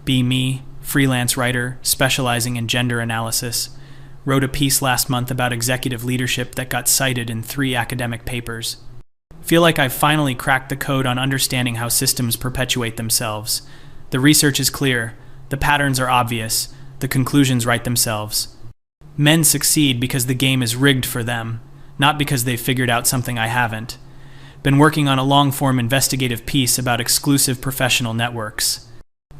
Be Me, freelance writer specializing in gender analysis, wrote a piece last month about executive leadership that got cited in 3 academic papers. Feel like I've finally cracked the code on understanding how systems perpetuate themselves. The research is clear, the patterns are obvious, the conclusions write themselves. Men succeed because the game is rigged for them, not because they've figured out something I haven't. Been working on a long-form investigative piece about exclusive professional networks.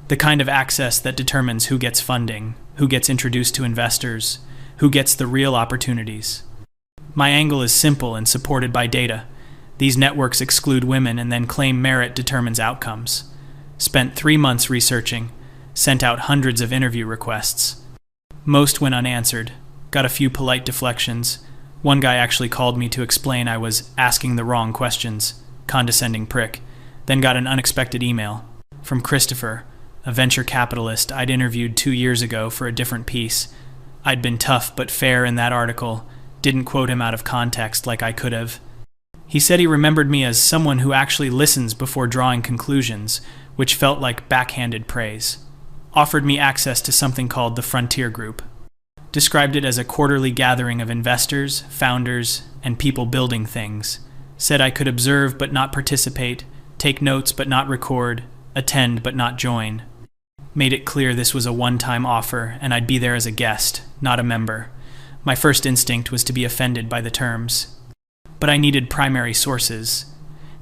The kind of access that determines who gets funding, who gets introduced to investors, who gets the real opportunities. My angle is simple and supported by data. These networks exclude women and then claim merit determines outcomes. Spent 3 months researching, sent out hundreds of interview requests. Most went unanswered, got a few polite deflections. One guy actually called me to explain I was asking the wrong questions, condescending prick, then got an unexpected email from Christopher, a venture capitalist I'd interviewed 2 years ago for a different piece. I'd been tough but fair in that article, didn't quote him out of context like I could have. He said he remembered me as someone who actually listens before drawing conclusions, which felt like backhanded praise. Offered me access to something called the Frontier Group. Described it as a quarterly gathering of investors, founders, and people building things. Said I could observe but not participate, take notes but not record, attend but not join. Made it clear this was a one-time offer and I'd be there as a guest, not a member. My first instinct was to be offended by the terms. But I needed primary sources,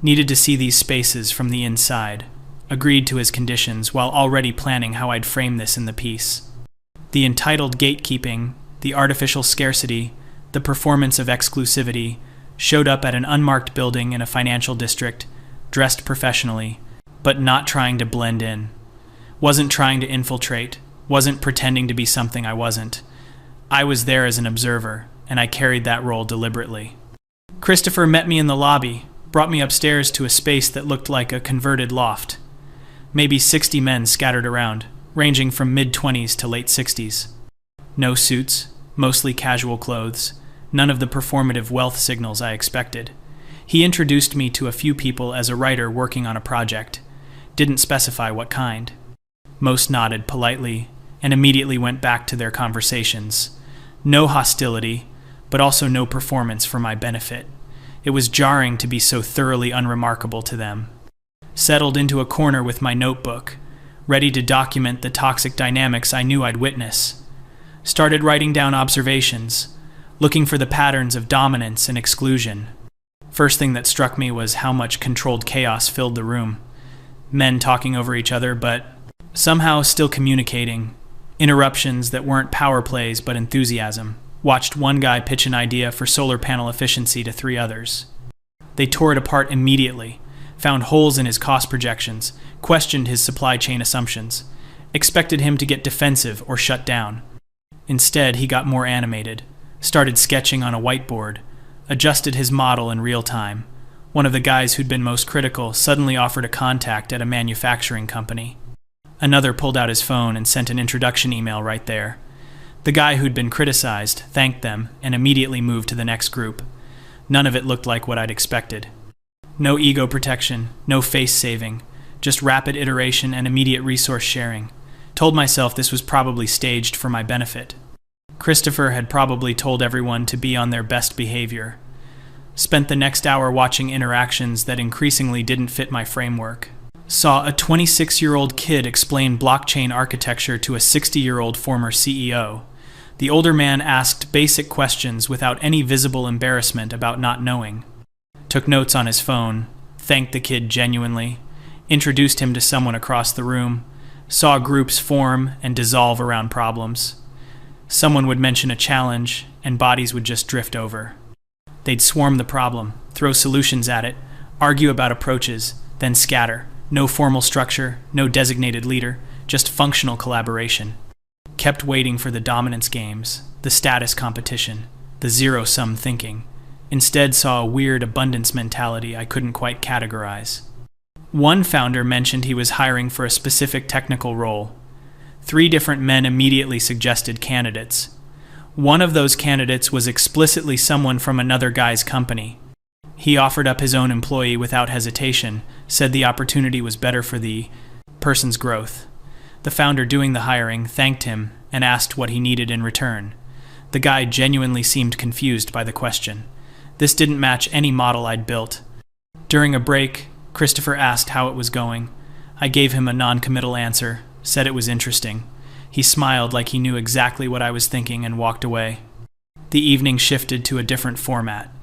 needed to see these spaces from the inside, agreed to his conditions while already planning how I'd frame this in the piece. The entitled gatekeeping, the artificial scarcity, the performance of exclusivity, showed up at an unmarked building in a financial district, dressed professionally, but not trying to blend in. Wasn't trying to infiltrate, wasn't pretending to be something I wasn't. I was there as an observer, and I carried that role deliberately. Christopher met me in the lobby, brought me upstairs to a space that looked like a converted loft. Maybe 60 men scattered around, ranging from mid-20s to late 60s. No suits, mostly casual clothes, none of the performative wealth signals I expected. He introduced me to a few people as a writer working on a project. Didn't specify what kind. Most nodded politely and immediately went back to their conversations. No hostility, but also no performance for my benefit. It was jarring to be so thoroughly unremarkable to them. Settled into a corner with my notebook, ready to document the toxic dynamics I knew I'd witness. Started writing down observations, looking for the patterns of dominance and exclusion. First thing that struck me was how much controlled chaos filled the room. Men talking over each other, but somehow still communicating. Interruptions that weren't power plays but enthusiasm. Watched one guy pitch an idea for solar panel efficiency to 3 others. They tore it apart immediately, found holes in his cost projections, questioned his supply chain assumptions, expected him to get defensive or shut down. Instead, he got more animated, started sketching on a whiteboard, adjusted his model in real time. One of the guys who'd been most critical suddenly offered a contact at a manufacturing company. Another pulled out his phone and sent an introduction email right there. The guy who'd been criticized thanked them and immediately moved to the next group. None of it looked like what I'd expected. No ego protection, no face saving, just rapid iteration and immediate resource sharing. Told myself this was probably staged for my benefit. Christopher had probably told everyone to be on their best behavior. Spent the next hour watching interactions that increasingly didn't fit my framework. Saw a 26-year-old kid explain blockchain architecture to a 60-year-old former CEO. The older man asked basic questions without any visible embarrassment about not knowing. Took notes on his phone, thanked the kid genuinely, introduced him to someone across the room, saw groups form and dissolve around problems. Someone would mention a challenge, and bodies would just drift over. They'd swarm the problem, throw solutions at it, argue about approaches, then scatter. No formal structure, no designated leader, just functional collaboration. Kept waiting for the dominance games, the status competition, the zero-sum thinking. Instead saw a weird abundance mentality I couldn't quite categorize. One founder mentioned he was hiring for a specific technical role. 3 different men immediately suggested candidates. One of those candidates was explicitly someone from another guy's company. He offered up his own employee without hesitation, said the opportunity was better for the person's growth. The founder doing the hiring thanked him and asked what he needed in return. The guy genuinely seemed confused by the question. This didn't match any model I'd built. During a break, Christopher asked how it was going. I gave him a non-committal answer, said it was interesting. He smiled like he knew exactly what I was thinking and walked away. The evening shifted to a different format.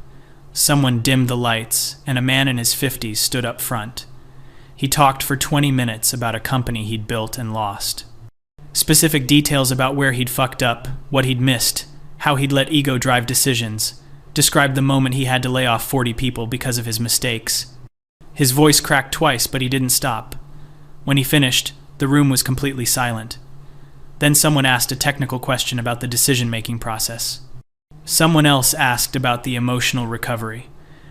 Someone dimmed the lights, and a man in his 50s stood up front. He talked for 20 minutes about a company he'd built and lost. Specific details about where he'd fucked up, what he'd missed, how he'd let ego drive decisions, described the moment he had to lay off 40 people because of his mistakes. His voice cracked twice, but he didn't stop. When he finished, the room was completely silent. Then someone asked a technical question about the decision-making process. Someone else asked about the emotional recovery.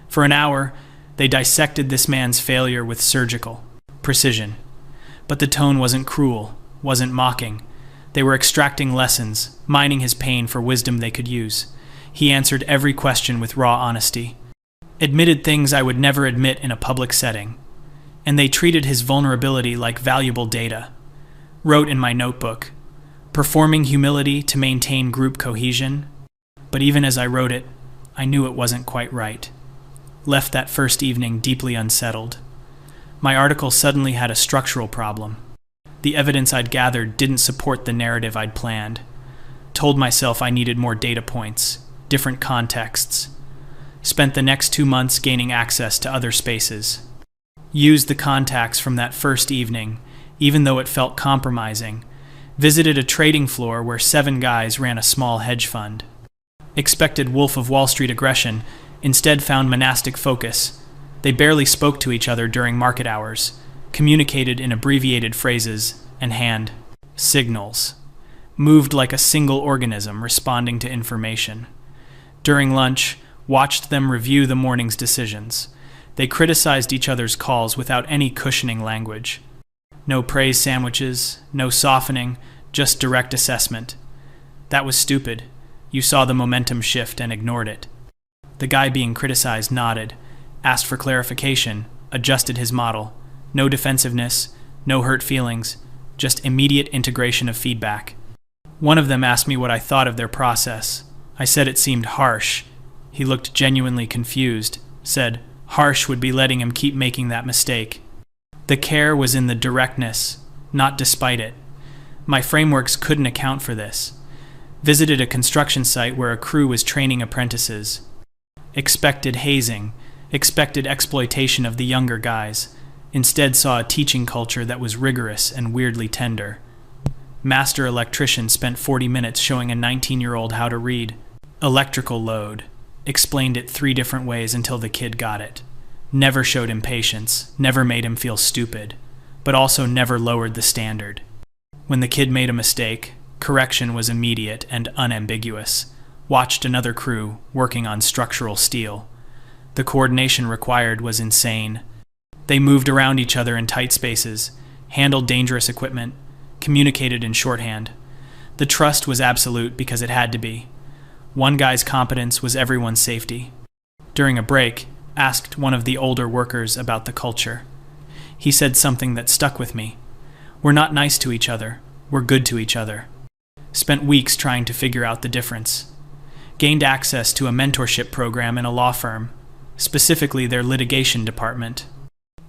For an hour, they dissected this man's failure with surgical precision. But the tone wasn't cruel, wasn't mocking. They were extracting lessons, mining his pain for wisdom they could use. He answered every question with raw honesty. Admitted things I would never admit in a public setting. And they treated his vulnerability like valuable data. Wrote in my notebook, performing humility to maintain group cohesion. But even as I wrote it, I knew it wasn't quite right. Left that first evening deeply unsettled. My article suddenly had a structural problem. The evidence I'd gathered didn't support the narrative I'd planned. Told myself I needed more data points, different contexts. Spent the next 2 months gaining access to other spaces. Used the contacts from that first evening, even though it felt compromising. Visited a trading floor where 7 guys ran a small hedge fund. Expected Wolf of Wall Street aggression, instead found monastic focus. They barely spoke to each other during market hours, communicated in abbreviated phrases and hand signals. Moved like a single organism responding to information. During lunch, watched them review the morning's decisions. They criticized each other's calls without any cushioning language. No praise sandwiches, no softening, just direct assessment. That was stupid. You saw the momentum shift and ignored it. The guy being criticized nodded, asked for clarification, adjusted his model. No defensiveness, no hurt feelings, just immediate integration of feedback. One of them asked me what I thought of their process. I said it seemed harsh. He looked genuinely confused, said harsh would be letting him keep making that mistake. The care was in the directness, not despite it. My frameworks couldn't account for this. Visited a construction site where a crew was training apprentices. Expected hazing, expected exploitation of the younger guys. Instead saw a teaching culture that was rigorous and weirdly tender. Master electrician spent 40 minutes showing a 19-year-old how to read. Electrical load. Explained it 3 different ways until the kid got it. Never showed impatience, never made him feel stupid, but also never lowered the standard. When the kid made a mistake, correction was immediate and unambiguous. Watched another crew working on structural steel. The coordination required was insane. They moved around each other in tight spaces, handled dangerous equipment, communicated in shorthand. The trust was absolute because it had to be. One guy's competence was everyone's safety. During a break, asked one of the older workers about the culture. He said something that stuck with me. We're not nice to each other. We're good to each other. Spent weeks trying to figure out the difference. Gained access to a mentorship program in a law firm, specifically their litigation department.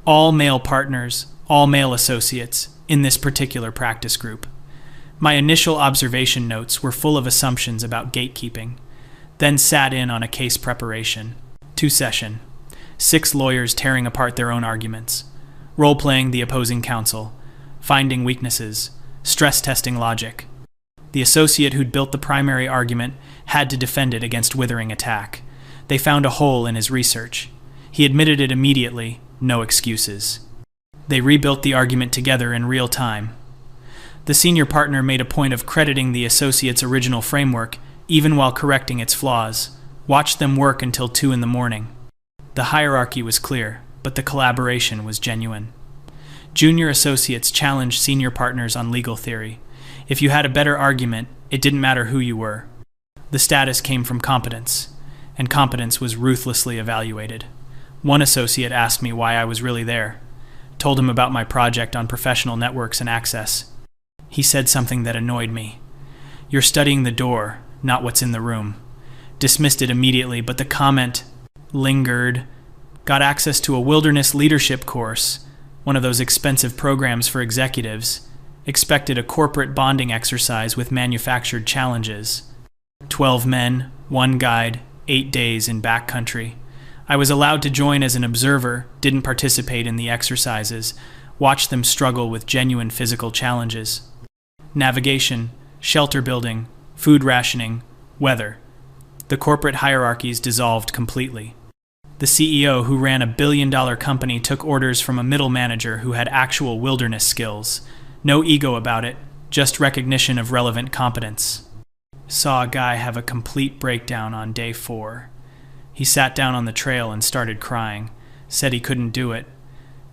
All male partners, all male associates in this particular practice group. My initial observation notes were full of assumptions about gatekeeping. Then sat in on a case preparation. 2-session. 6 lawyers tearing apart their own arguments. Role-playing the opposing counsel. Finding weaknesses. Stress-testing logic. The associate who'd built the primary argument had to defend it against withering attack. They found a hole in his research. He admitted it immediately, no excuses. They rebuilt the argument together in real time. The senior partner made a point of crediting the associate's original framework, even while correcting its flaws. Watched them work until 2 in the morning. The hierarchy was clear, but the collaboration was genuine. Junior associates challenged senior partners on legal theory. If you had a better argument, it didn't matter who you were. The status came from competence, and competence was ruthlessly evaluated. One associate asked me why I was really there. Told him about my project on professional networks and access. He said something that annoyed me. "You're studying the door, not what's in the room." Dismissed it immediately, but the comment lingered. Got access to a wilderness leadership course, one of those expensive programs for executives. Expected a corporate bonding exercise with manufactured challenges. 12 men, 1 guide, 8 days in backcountry. I was allowed to join as an observer, didn't participate in the exercises, watched them struggle with genuine physical challenges. Navigation, shelter building, food rationing, weather. The corporate hierarchies dissolved completely. The CEO who ran a billion-dollar company took orders from a middle manager who had actual wilderness skills. No ego about it, just recognition of relevant competence. Saw a guy have a complete breakdown on day 4. He sat down on the trail and started crying, said he couldn't do it,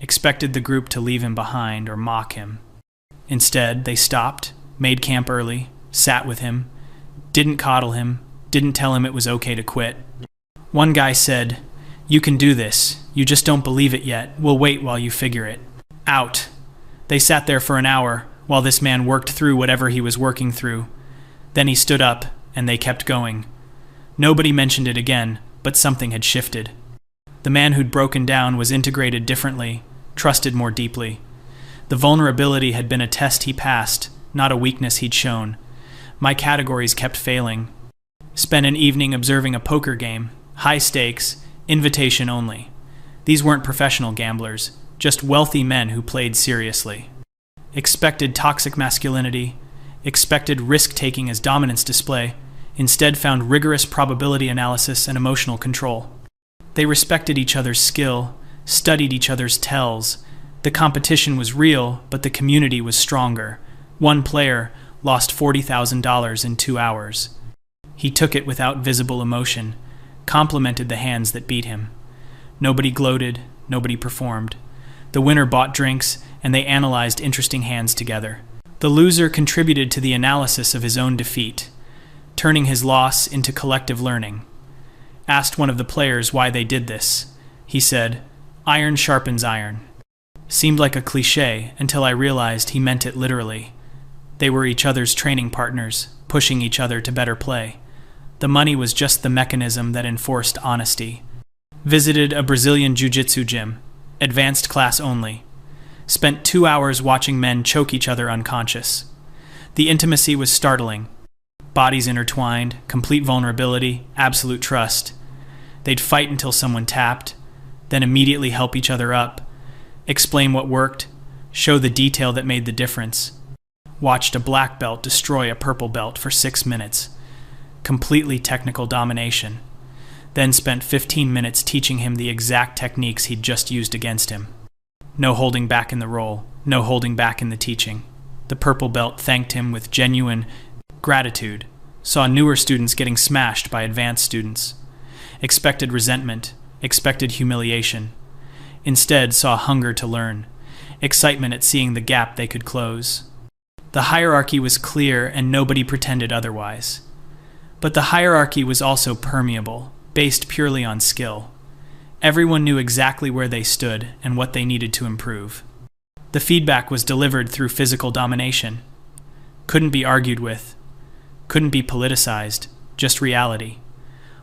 expected the group to leave him behind or mock him. Instead, they stopped, made camp early, sat with him, didn't coddle him, didn't tell him it was okay to quit. One guy said, "You can do this, you just don't believe it yet, we'll wait while you figure it out." They sat there for an hour while this man worked through whatever he was working through. Then he stood up, and they kept going. Nobody mentioned it again, but something had shifted. The man who'd broken down was integrated differently, trusted more deeply. The vulnerability had been a test he passed, not a weakness he'd shown. My categories kept failing. Spent an evening observing a poker game, high stakes, invitation only. These weren't professional gamblers, just wealthy men who played seriously. Expected toxic masculinity, expected risk-taking as dominance display, instead found rigorous probability analysis and emotional control. They respected each other's skill, studied each other's tells. The competition was real, but the community was stronger. One player lost $40,000 in 2 hours. He took it without visible emotion, complimented the hands that beat him. Nobody gloated, nobody performed. The winner bought drinks, and they analyzed interesting hands together. The loser contributed to the analysis of his own defeat, turning his loss into collective learning. Asked one of the players why they did this. He said, "Iron sharpens iron." Seemed like a cliché until I realized he meant it literally. They were each other's training partners, pushing each other to better play. The money was just the mechanism that enforced honesty. Visited a Brazilian jiu-jitsu gym, advanced class only. Spent 2 hours watching men choke each other unconscious. The intimacy was startling. Bodies intertwined, complete vulnerability, absolute trust. They'd fight until someone tapped, then immediately help each other up, explain what worked, show the detail that made the difference. Watched a black belt destroy a purple belt for 6 minutes. Completely technical domination. Then spent 15 minutes teaching him the exact techniques he'd just used against him. No holding back in the role, no holding back in the teaching. The purple belt thanked him with genuine gratitude. Saw newer students getting smashed by advanced students. Expected resentment, expected humiliation. Instead saw hunger to learn, excitement at seeing the gap they could close. The hierarchy was clear and nobody pretended otherwise. But the hierarchy was also permeable, based purely on skill. Everyone knew exactly where they stood and what they needed to improve. The feedback was delivered through physical domination. Couldn't be argued with. Couldn't be politicized, just reality.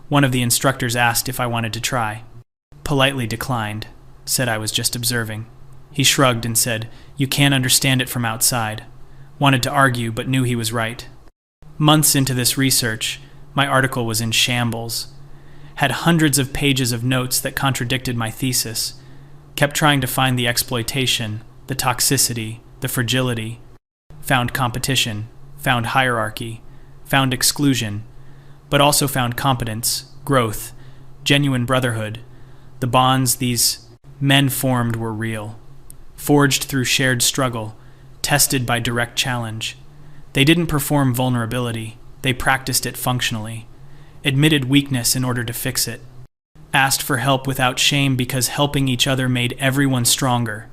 One of the instructors asked if I wanted to try. Politely declined, said I was just observing. He shrugged and said, "You can't understand it from outside." Wanted to argue, but knew he was right. Months into this research, my article was in shambles. Had hundreds of pages of notes that contradicted my thesis. Kept trying to find the exploitation, the toxicity, the fragility. Found competition, found hierarchy, found exclusion, but also found competence, growth, genuine brotherhood. The bonds these men formed were real, forged through shared struggle, tested by direct challenge. They didn't perform vulnerability, they practiced it functionally, admitted weakness in order to fix it, asked for help without shame because helping each other made everyone stronger.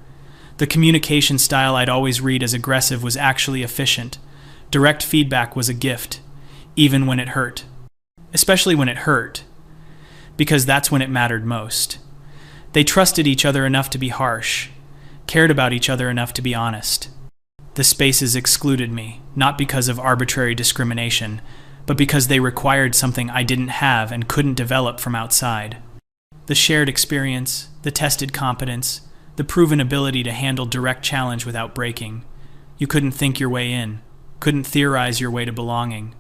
The communication style I'd always read as aggressive was actually efficient. Direct feedback was a gift, even when it hurt. Especially when it hurt, because that's when it mattered most. They trusted each other enough to be harsh, cared about each other enough to be honest. The spaces excluded me, not because of arbitrary discrimination, but because they required something I didn't have and couldn't develop from outside. The shared experience, the tested competence, the proven ability to handle direct challenge without breaking. You couldn't think your way in, couldn't theorize your way to belonging.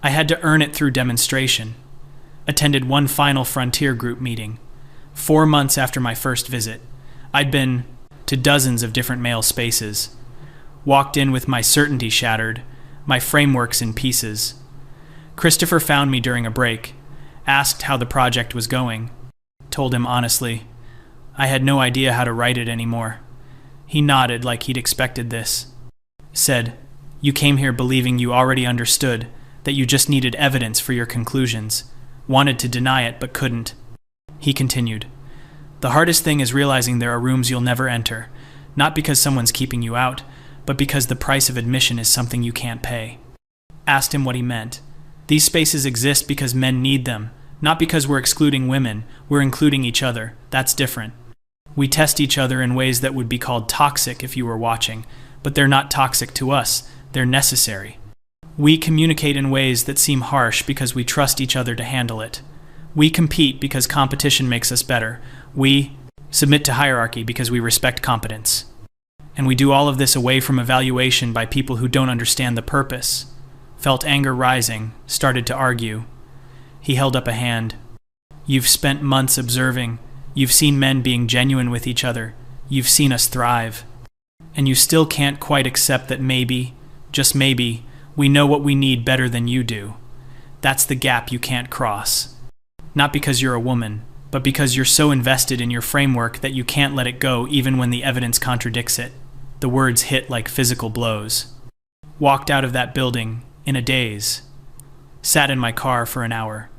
I had to earn it through demonstration. Attended one final frontier group meeting. 4 months after my first visit, I'd been to dozens of different male spaces. Walked in with my certainty shattered, my frameworks in pieces. Christopher found me during a break, asked how the project was going. Told him honestly, I had no idea how to write it anymore. He nodded like he'd expected this. Said, you came here believing you already understood, that you just needed evidence for your conclusions. Wanted to deny it but couldn't. He continued, the hardest thing is realizing there are rooms you'll never enter, not because someone's keeping you out, but because the price of admission is something you can't pay. Asked him what he meant. These spaces exist because men need them, not because we're excluding women, we're including each other. That's different. We test each other in ways that would be called toxic if you were watching, but they're not toxic to us, they're necessary. We communicate in ways that seem harsh because we trust each other to handle it. We compete because competition makes us better. We submit to hierarchy because we respect competence. And we do all of this away from evaluation by people who don't understand the purpose. Felt anger rising, started to argue. He held up a hand. You've spent months observing. You've seen men being genuine with each other. You've seen us thrive. And you still can't quite accept that maybe, just maybe, we know what we need better than you do. That's the gap you can't cross. Not because you're a woman, but because you're so invested in your framework that you can't let it go even when the evidence contradicts it. The words hit like physical blows. Walked out of that building in a daze. Sat in my car for an hour,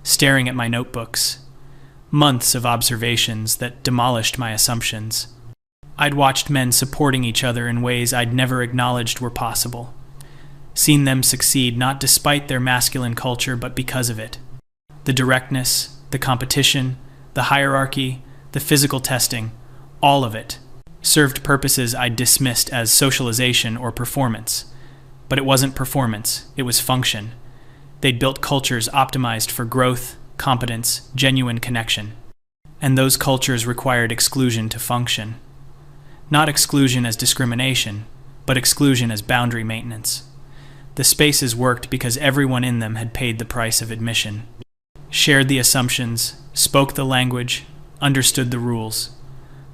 staring at my notebooks. Months of observations that demolished my assumptions. I'd watched men supporting each other in ways I'd never acknowledged were possible. Seen them succeed not despite their masculine culture, but because of it. The directness, the competition, the hierarchy, the physical testing, all of it, served purposes I'd dismissed as socialization or performance. But it wasn't performance, it was function. They'd built cultures optimized for growth, competence, genuine connection. And those cultures required exclusion to function. Not exclusion as discrimination, but exclusion as boundary maintenance. The spaces worked because everyone in them had paid the price of admission. Shared the assumptions, spoke the language, understood the rules.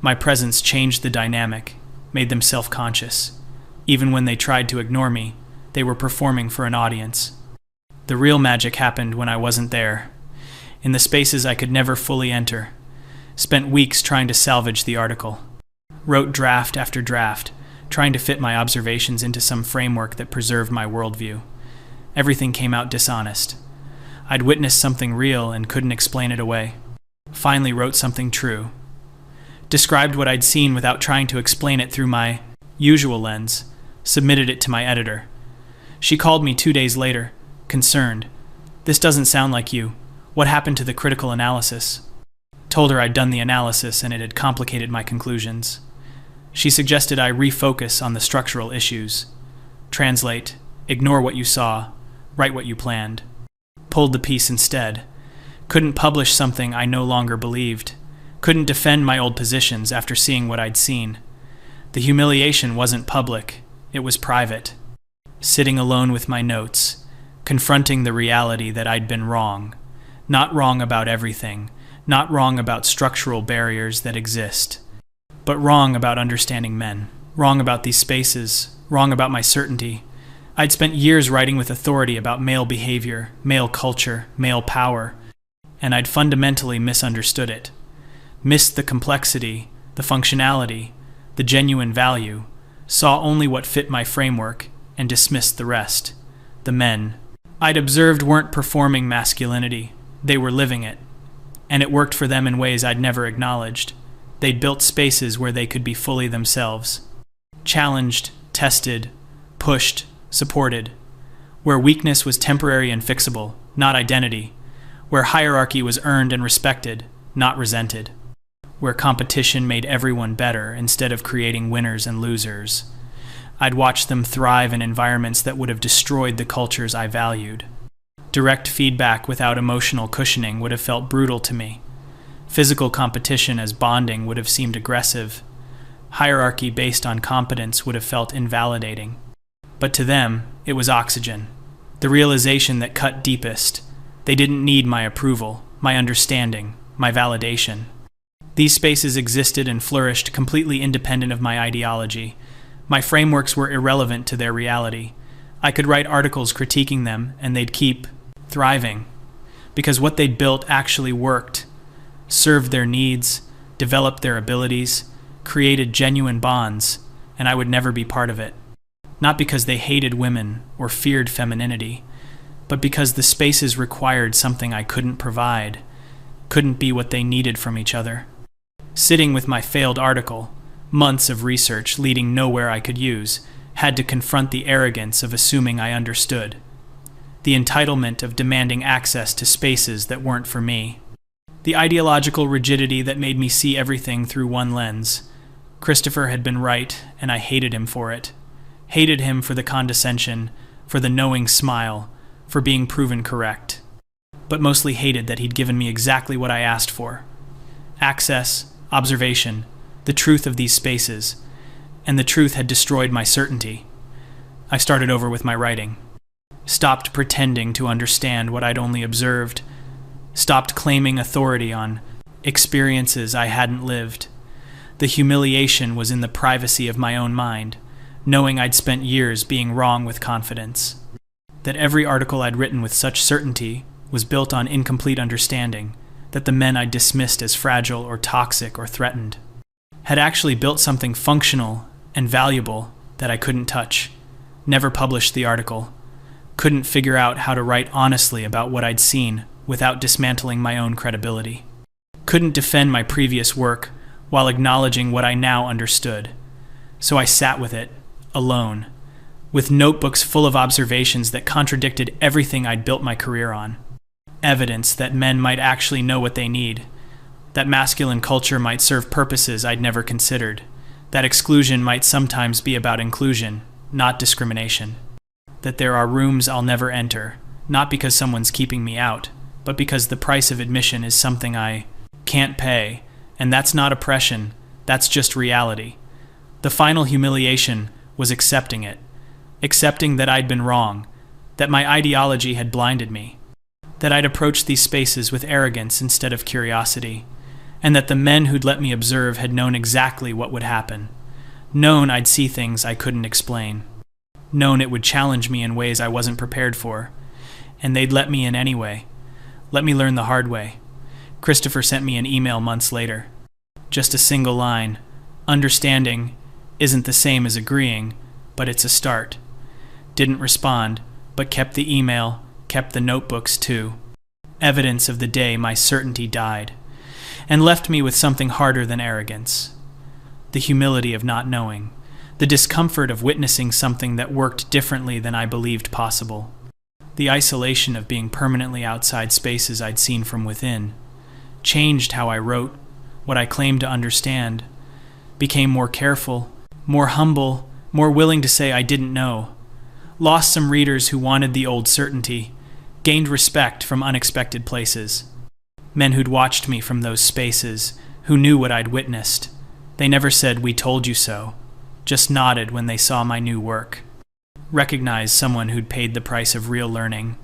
My presence changed the dynamic, made them self-conscious. Even when they tried to ignore me, they were performing for an audience. The real magic happened when I wasn't there. In the spaces I could never fully enter. Spent weeks trying to salvage the article. Wrote draft after draft, trying to fit my observations into some framework that preserved my worldview. Everything came out dishonest. I'd witnessed something real and couldn't explain it away. Finally wrote something true. Described what I'd seen without trying to explain it through my usual lens. Submitted it to my editor. She called me 2 days later, concerned. This doesn't sound like you. What happened to the critical analysis? Told her I'd done the analysis and it had complicated my conclusions. She suggested I refocus on the structural issues. Translate, ignore what you saw, write what you planned. Pulled the piece instead. Couldn't publish something I no longer believed. Couldn't defend my old positions after seeing what I'd seen. The humiliation wasn't public, it was private. Sitting alone with my notes, confronting the reality that I'd been wrong. Not wrong about everything, not wrong about structural barriers that exist, but wrong about understanding men, wrong about these spaces, wrong about my certainty. I'd spent years writing with authority about male behavior, male culture, male power, and I'd fundamentally misunderstood it. Missed the complexity, the functionality, the genuine value, saw only what fit my framework, and dismissed the rest. The men I'd observed weren't performing masculinity, they were living it. And it worked for them in ways I'd never acknowledged. They'd built spaces where they could be fully themselves. Challenged, tested, pushed, supported. Where weakness was temporary and fixable, not identity. Where hierarchy was earned and respected, not resented. Where competition made everyone better instead of creating winners and losers. I'd watched them thrive in environments that would have destroyed the cultures I valued. Direct feedback without emotional cushioning would have felt brutal to me. Physical competition as bonding would have seemed aggressive. Hierarchy based on competence would have felt invalidating. But to them, it was oxygen. The realization that cut deepest. They didn't need my approval, my understanding, my validation. These spaces existed and flourished completely independent of my ideology. My frameworks were irrelevant to their reality. I could write articles critiquing them, and they'd keep thriving. Because what they'd built actually worked, served their needs, developed their abilities, created genuine bonds, and I would never be part of it. Not because they hated women or feared femininity, but because the spaces required something I couldn't provide, couldn't be what they needed from each other. Sitting with my failed article, months of research leading nowhere I could use, had to confront the arrogance of assuming I understood. The entitlement of demanding access to spaces that weren't for me. The ideological rigidity that made me see everything through one lens. Christopher had been right, and I hated him for it. Hated him for the condescension, for the knowing smile, for being proven correct. But mostly hated that he'd given me exactly what I asked for. Access, observation, the truth of these spaces, and the truth had destroyed my certainty. I started over with my writing. Stopped pretending to understand what I'd only observed. Stopped claiming authority on experiences I hadn't lived. The humiliation was in the privacy of my own mind, knowing I'd spent years being wrong with confidence. That every article I'd written with such certainty was built on incomplete understanding, that the men I'd dismissed as fragile or toxic or threatened had actually built something functional and valuable that I couldn't touch. Never published the article. Couldn't figure out how to write honestly about what I'd seen without dismantling my own credibility. Couldn't defend my previous work while acknowledging what I now understood. So I sat with it, alone, with notebooks full of observations that contradicted everything I'd built my career on. Evidence that men might actually know what they need, that masculine culture might serve purposes I'd never considered, that exclusion might sometimes be about inclusion, not discrimination, that there are rooms I'll never enter, not because someone's keeping me out, but because the price of admission is something I can't pay, and that's not oppression, that's just reality. The final humiliation was accepting it, accepting that I'd been wrong, that my ideology had blinded me, that I'd approached these spaces with arrogance instead of curiosity, and that the men who'd let me observe had known exactly what would happen, known I'd see things I couldn't explain, known it would challenge me in ways I wasn't prepared for, and they'd let me in anyway, let me learn the hard way. Christopher sent me an email months later. Just a single line. Understanding isn't the same as agreeing, but it's a start. Didn't respond, but kept the email, kept the notebooks too. Evidence of the day my certainty died, and left me with something harder than arrogance. The humility of not knowing, the discomfort of witnessing something that worked differently than I believed possible. The isolation of being permanently outside spaces I'd seen from within. Changed how I wrote, what I claimed to understand. Became more careful, more humble, more willing to say I didn't know. Lost some readers who wanted the old certainty. Gained respect from unexpected places. Men who'd watched me from those spaces, who knew what I'd witnessed. They never said, "We told you so," just nodded when they saw my new work. Recognized someone who'd paid the price of real learning.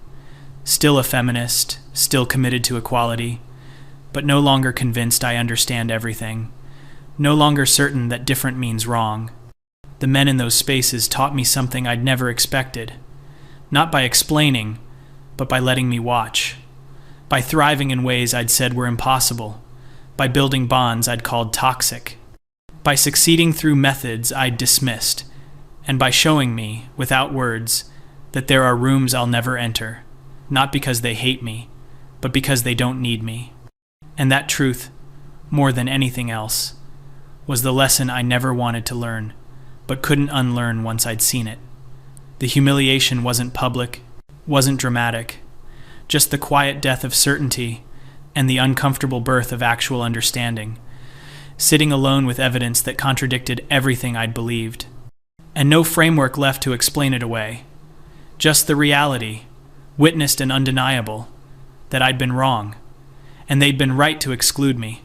Still a feminist, still committed to equality, but no longer convinced I understand everything. No longer certain that different means wrong. The men in those spaces taught me something I'd never expected. Not by explaining, but by letting me watch. By thriving in ways I'd said were impossible. By building bonds I'd called toxic. By succeeding through methods I'd dismissed. And by showing me, without words, that there are rooms I'll never enter. Not because they hate me, but because they don't need me. And that truth, more than anything else, was the lesson I never wanted to learn, but couldn't unlearn once I'd seen it. The humiliation wasn't public, wasn't dramatic, just the quiet death of certainty and the uncomfortable birth of actual understanding, sitting alone with evidence that contradicted everything I'd believed. and no framework left to explain it away. Just the reality, witnessed and undeniable, that I'd been wrong, and they'd been right to exclude me,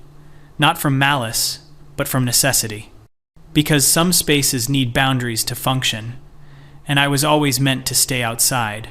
not from malice, but from necessity. Because some spaces need boundaries to function, and I was always meant to stay outside.